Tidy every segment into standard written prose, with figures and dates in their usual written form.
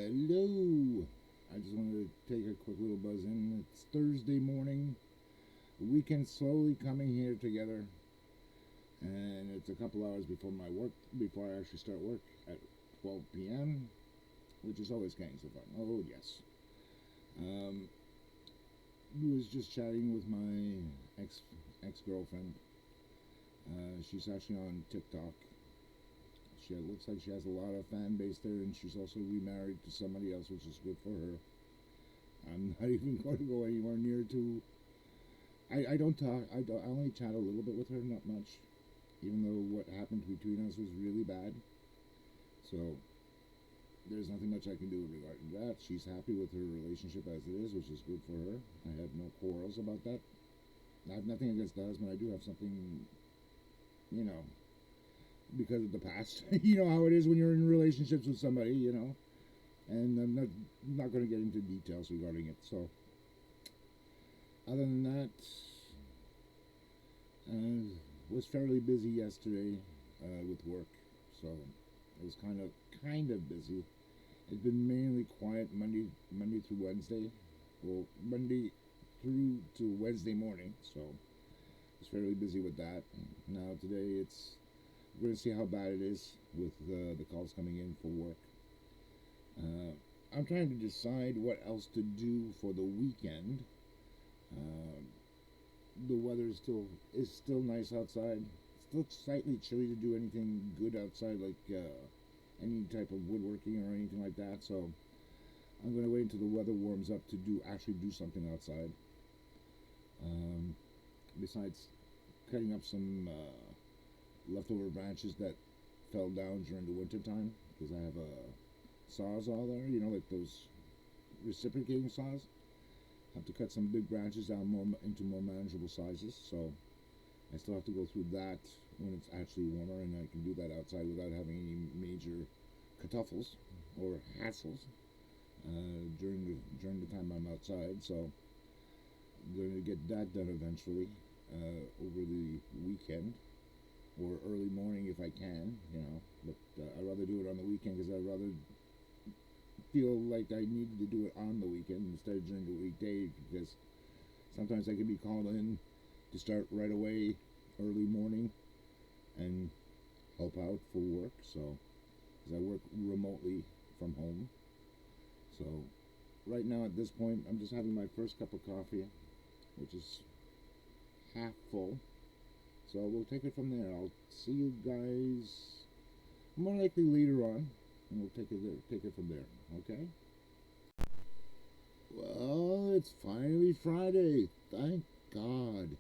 Hello. I just wanted to take a quick little buzz in. It's Thursday morning. The weekend's slowly coming here together, and it's a couple hours before I actually start work at 12 p.m., which is always gangs of fun. Oh yes. Um, was just chatting with my ex girlfriend. She's actually on TikTok. She looks like she has a lot of fan base there, and she's also remarried to somebody else, which is good for her. I'm not even going to go anywhere near to. I don't talk. I only chat a little bit with her, not much. Even though what happened between us was really bad, so there's nothing much I can do regarding that. She's happy with her relationship as it is, which is good for her. I have no quarrels about that. I have nothing against the husband. I do have something, you know, because of the past. You know how it is when you're in relationships with somebody, and I'm not going to get into details regarding it. So, other than that, was fairly busy yesterday with work, so it was kind of busy. It's been mainly quiet Monday through Wednesday. Well, Monday through to Wednesday morning, so I was fairly busy with that. Now today we're gonna see how bad it is with the calls coming in for work. Uh, I'm trying to decide what else to do for the weekend. Uh, the weather is still nice outside. It's still slightly chilly to do anything good outside, like any type of woodworking or anything like that. So I'm gonna wait until the weather warms up to do something outside. Um, Besides cutting up some leftover branches that fell down during the winter time, because I have a sawzall there, like those reciprocating saws. Have to cut some big branches down into more manageable sizes. So I still have to go through that when it's actually warmer, and I can do that outside without having any major kerfuffles or hassles during the time I'm outside. So I'm going to get that done eventually over the weekend or early morning if I can. But I'd rather do it on the weekend because I'd rather feel like I needed to do it on the weekend instead of during the weekday, because sometimes I can be called in to start right away early morning and help out for work. So, because I work remotely from home. So, right now at this point, I'm just having my first cup of coffee, which is half full. So, we'll take it from there. I'll see you guys more likely later on, and we'll take it from there. Okay? Well, it's finally Friday. Thank God.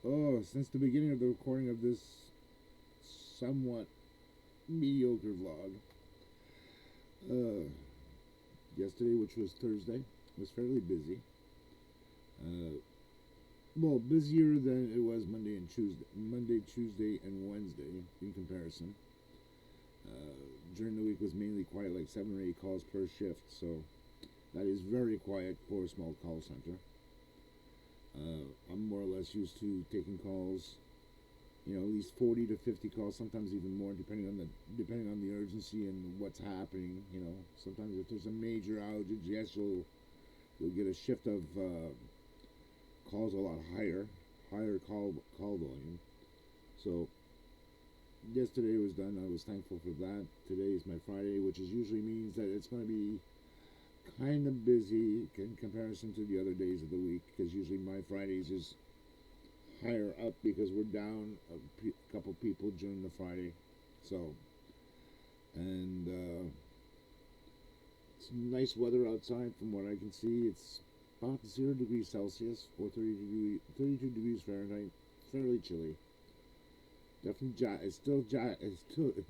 Oh, since the beginning of the recording of this somewhat mediocre vlog, uh, yesterday, which was Thursday, was fairly busy. Uh, well, busier than it was Monday, Tuesday, and Wednesday in comparison. During the week was mainly quiet, like 7 or 8 calls per shift. So that is very quiet for a small call center. I'm more or less used to taking calls, at least 40 to 50 calls, sometimes even more, depending on the urgency and what's happening. Sometimes if there's a major outage, yes, you'll get a shift of calls a lot higher call volume. So yesterday was done. I was thankful for that. Today is my Friday, which usually means that it's going to be kind of busy in comparison to the other days of the week, because usually my Fridays is higher up because we're down a couple people during the Friday. So, and it's nice weather outside from what I can see. It's about 0 degrees Celsius or 32 degrees Fahrenheit. Fairly chilly. Definitely, it's still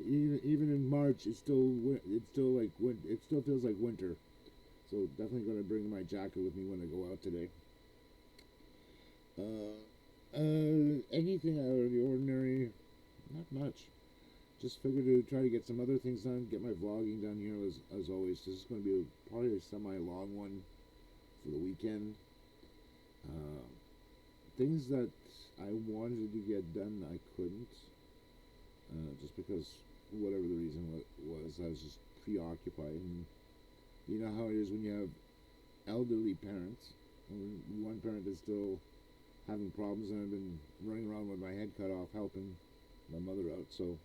even in March. It still feels like winter. So definitely going to bring my jacket with me when I go out today. Anything out of the ordinary? Not much. Just figured to try to get some other things done. Get my vlogging done here as always. This is going to be probably a semi-long one for the weekend. Uh, Things that I wanted to get done, I couldn't. Just because whatever the reason was, I was just preoccupied. And You know how it is when you have elderly parents. One parent is still having problems, and I've been running around with my head cut off helping my mother out. So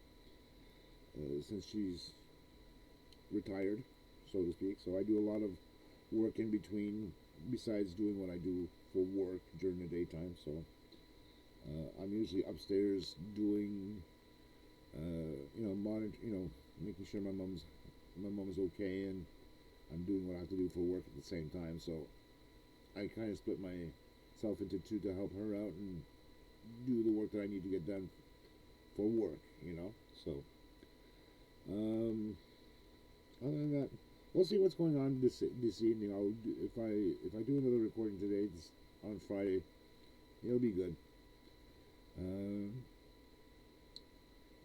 since she's retired, so to speak, so I do a lot of work in between, besides doing what I do for work during the daytime. So I'm usually upstairs doing, monitor, making sure my mom's okay, and I'm doing what I have to do for work at the same time. So I kind of split myself into two to help her out and do the work that I need to get done for work. So um, other than that, we'll see what's going on this evening. If I do another recording today, on Friday, it'll be good.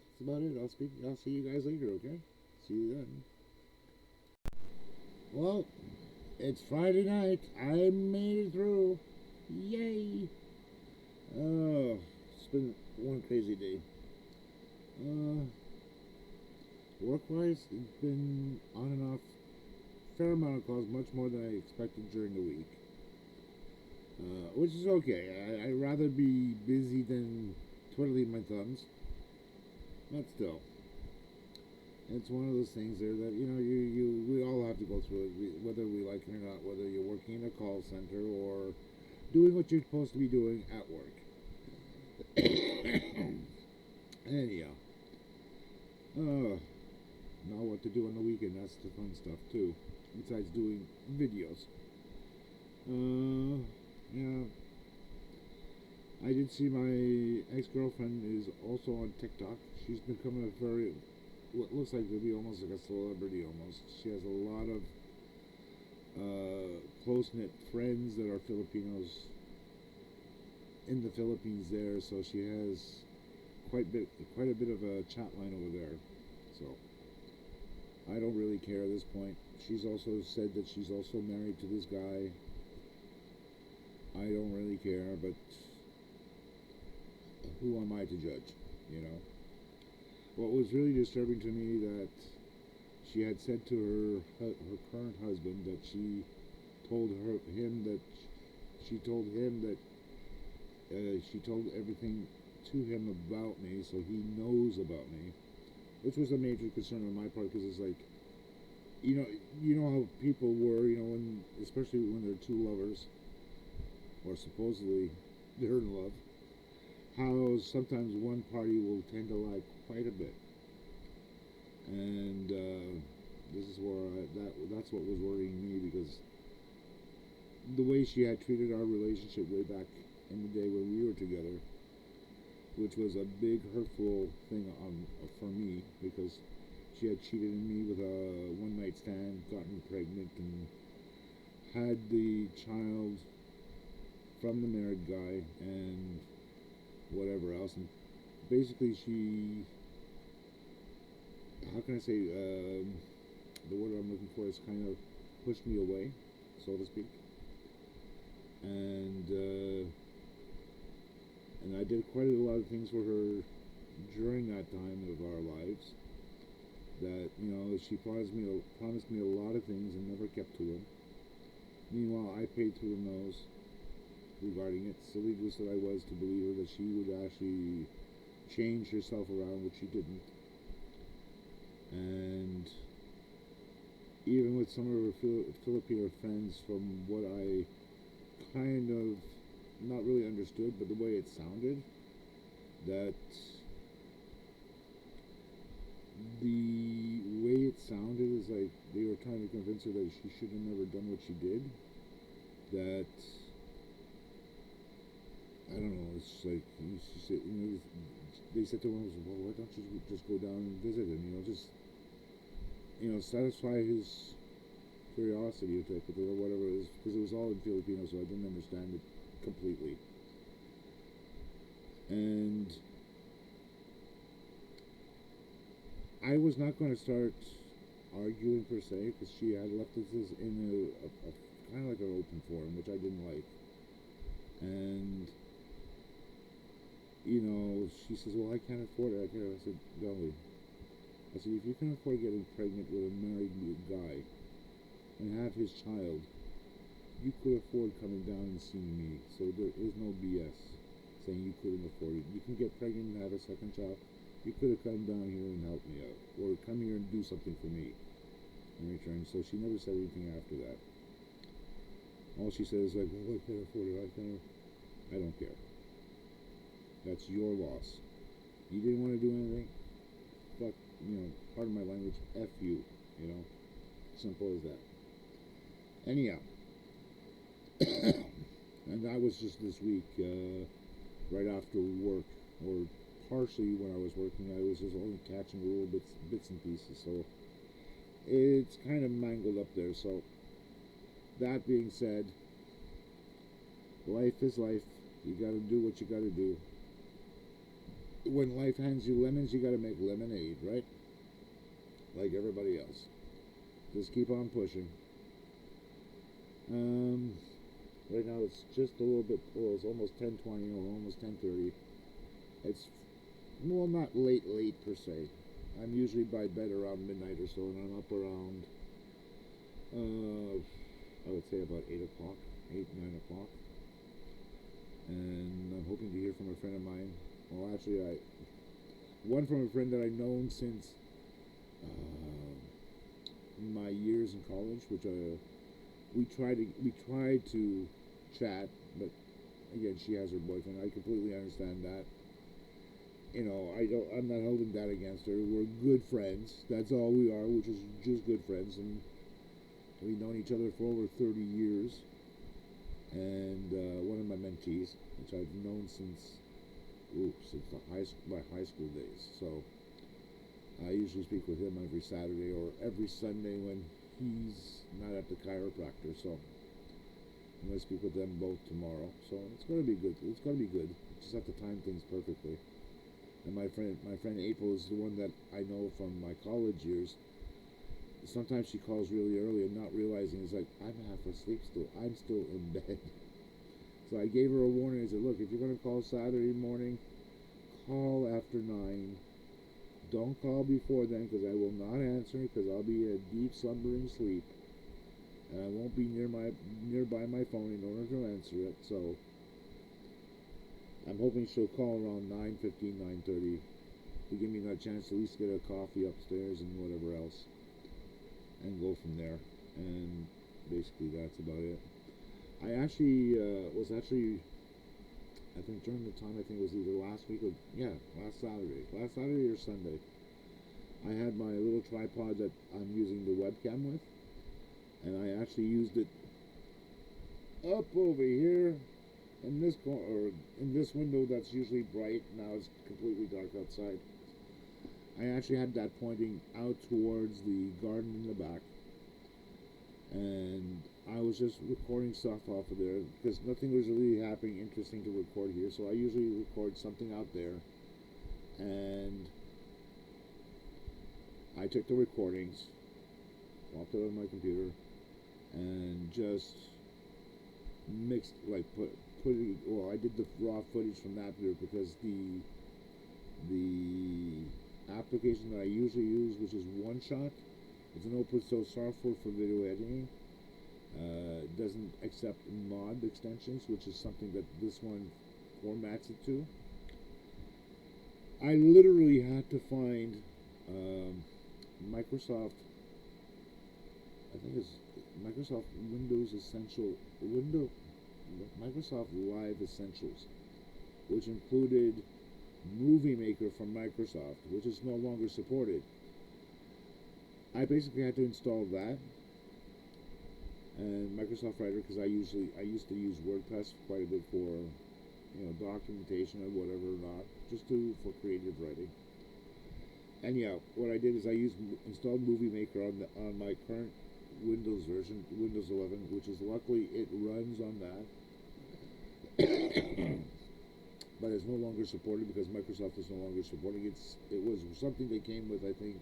That's about it. I'll see you guys later. Okay. See you then. Well, it's Friday night. I made it through. Yay! Oh, it's been one crazy day. Work-wise, it's been on and off. Fair amount of calls, much more than I expected during the week. Which is okay. I'd rather be busy than twiddling my thumbs. But still, it's one of those things there that we all have to go through it, whether we like it or not. Whether you're working in a call center or doing what you're supposed to be doing at work. Anyhow, now what to do on the weekend? That's the fun stuff too. Besides doing videos. Yeah. I did see my ex-girlfriend is also on TikTok. She's becoming a very, what looks like to be almost like a celebrity almost. She has a lot of close-knit friends that are Filipinos in the Philippines there, so she has quite a bit of a chat line over there. So I don't really care at this point. She's also said that she's also married to this guy. I don't really care, but who am I to judge, What was really disturbing to me that she had said to her current husband that she told him that she told everything to him about me, so he knows about me, which was a major concern on my part, because it's like, you know how people were, especially when they're two lovers, or supposedly they're in love, how sometimes one party will tend to lie quite a bit, and this is where that's what was worrying me, because the way she had treated our relationship way back in the day when we were together, which was a big hurtful thing for me, because she had cheated on me with a one-night stand, gotten pregnant, and had the child from the married guy, and whatever else. And basically, how can I say, the word I'm looking for is kind of pushed me away, so to speak. And I did quite a lot of things for her during that time of our lives. That she promised me a lot of things and never kept to them. Meanwhile, I paid through the nose regarding it. Silly goose that I was to believe her that she would actually change herself around, which she didn't. And even with some of her Filipino friends, from what I kind of not really understood, but the way it sounded, that the way it sounded is like they were trying to convince her that she should have never done what she did. That, I don't know, it's like, she said, they said to her, well, why don't you just go down and visit him, just, satisfy his curiosity or whatever it is, because it was all in Filipino, so I didn't understand it completely. And I was not going to start arguing per se, because she had left us in a kind of like an open forum, which I didn't like. And she says, well, I can't afford it. I said, Dolly, if you can afford getting pregnant with a married guy, and have his child, you could afford coming down and seeing me. So there is no BS saying you couldn't afford it. You can get pregnant and have a second child. You could have come down here and helped me out, or come here and do something for me in return. So she never said anything after that. All she said is like, well, I can't afford it. I don't care. That's your loss. You didn't want to do anything. Fuck, pardon my language. F you. Simple as that. Anyhow, and that was just this week, right after work, or partially when I was working. I was just only catching little bits and pieces. So it's kind of mangled up there. So that being said, life is life. You got to do what you got to do. When life hands you lemons, you got to make lemonade, right? Like everybody else. Just keep on pushing. Right now it's just a little bit. Well, it's almost 10:20 or almost 10:30. It's not late per se. I'm usually by bed around midnight or so, and I'm up around. I would say about 8 o'clock, 9 o'clock. And I'm hoping to hear from a friend of mine. Well, actually, one from a friend that I've known since my years in college, which we tried to chat, but again, she has her boyfriend. I completely understand that. I'm not holding that against her. We're good friends. That's all we are, which is just good friends, and we've known each other for over 30 years. And one of my mentees, which I've known since my high school days. So I usually speak with him every Saturday or every Sunday when he's not at the chiropractor. So I'm going to speak with them both tomorrow. So it's going to be good. It's going to be good. Just have to time things perfectly. And my friend April is the one that I know from my college years. Sometimes she calls really early and not realizing it's like, I'm half asleep still. I'm still in bed. So I gave her a warning. I said, look, if you're going to call Saturday morning, call after 9. Don't call before then, because I will not answer, because I'll be in a deep slumbering sleep. And I won't be nearby my phone in order to answer it. So I'm hoping she'll call around 9:15, 9:30 to give me that chance to at least get a coffee upstairs and whatever else, and go from there. And basically that's about it. I actually I think during the time, I think it was either last Saturday or Sunday, I had my little tripod that I'm using the webcam with, and I actually used it up over here in this corner, or in this window that's usually bright. Now it's completely dark outside. I actually had that pointing out towards the garden in the back, and I was just recording stuff off of there because nothing was really happening interesting to record here. So I usually record something out there, and I took the recordings, popped it on my computer, and just mixed, like I did the raw footage from that there, because the application that I usually use, which is OneShot, it's an open source software for video editing. Doesn't accept mod extensions, which is something that this one formats it to. I literally had to find Microsoft, I think it's Microsoft Windows Essential, Microsoft Live Essentials, which included Movie Maker from Microsoft, which is no longer supported. I basically had to install that, and Microsoft Writer, because I used to use WordPress quite a bit for documentation or whatever, not just for creative writing. And yeah, what I did is I installed Movie Maker on my current Windows version, Windows 11, which is luckily it runs on that, but it's no longer supported because Microsoft is no longer supporting it. It was something they came with, I think,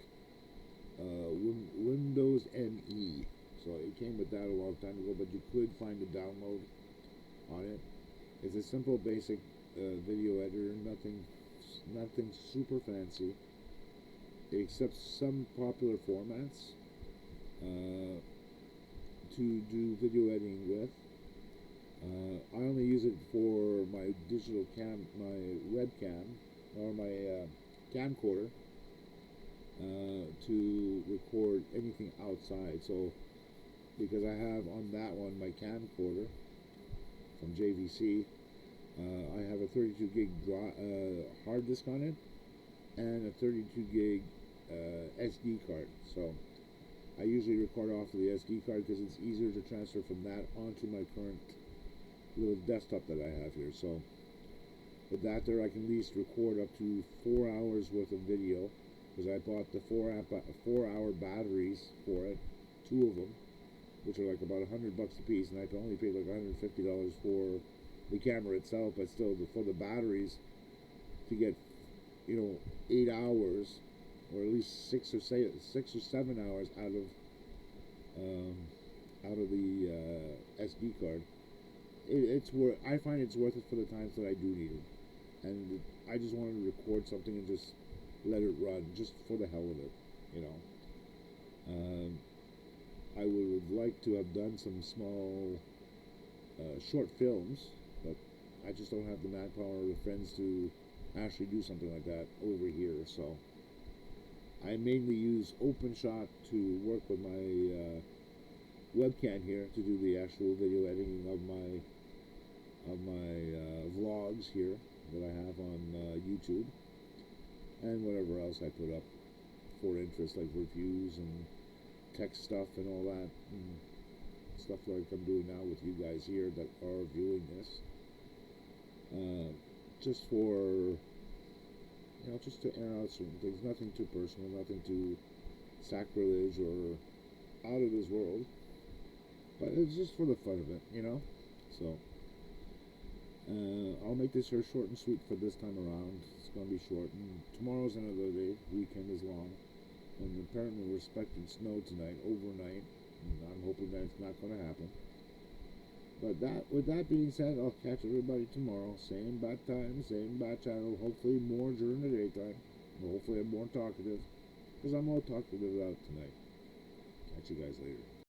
Windows ME. So it came with that a long time ago, but you could find a download on it. It's a simple, basic video editor, nothing super fancy. It accepts some popular formats. to do video editing with. I only use it for my digital cam, my webcam, or my camcorder to record anything outside. So because I have on that one my camcorder from JVC, I have a 32 gig hard disk on it and a 32 gig SD card. So I usually record off of the SD card because it's easier to transfer from that onto my current little desktop that I have here. So with that there, I can at least record up to 4 hours worth of video because I bought the 4-hour batteries for it, 2 of them, which are like about $100 a piece, and I can only pay like $150 for the camera itself, but still for the batteries to get 8 hours or at least 6 or 7 hours out of the SD card. It's worth. I find it's worth it for the times that I do need it, and I just wanted to record something and just let it run, just for the hell of it, you know. I would like to have done some small short films, but I just don't have the manpower or the friends to actually do something like that over here. So I mainly use OpenShot to work with my webcam here to do the actual video editing of my vlogs here that I have on YouTube, and whatever else I put up for interest, like reviews and tech stuff and all that, and stuff like I'm doing now with you guys here that are viewing this, just for just to air out certain things, nothing too personal, nothing too sacrilege or out of this world, but it's just for the fun of it, so I'll make this here short and sweet for this time around. It's going to be short, and tomorrow's another day. Weekend is long, and apparently we're expecting snow tonight, overnight, and I'm hoping that it's not going to happen. But with that being said, I'll catch everybody tomorrow. Same bad time, same bad channel. Hopefully more during the daytime. Hopefully I'm more talkative, because I'm more talkative out tonight. Catch you guys later.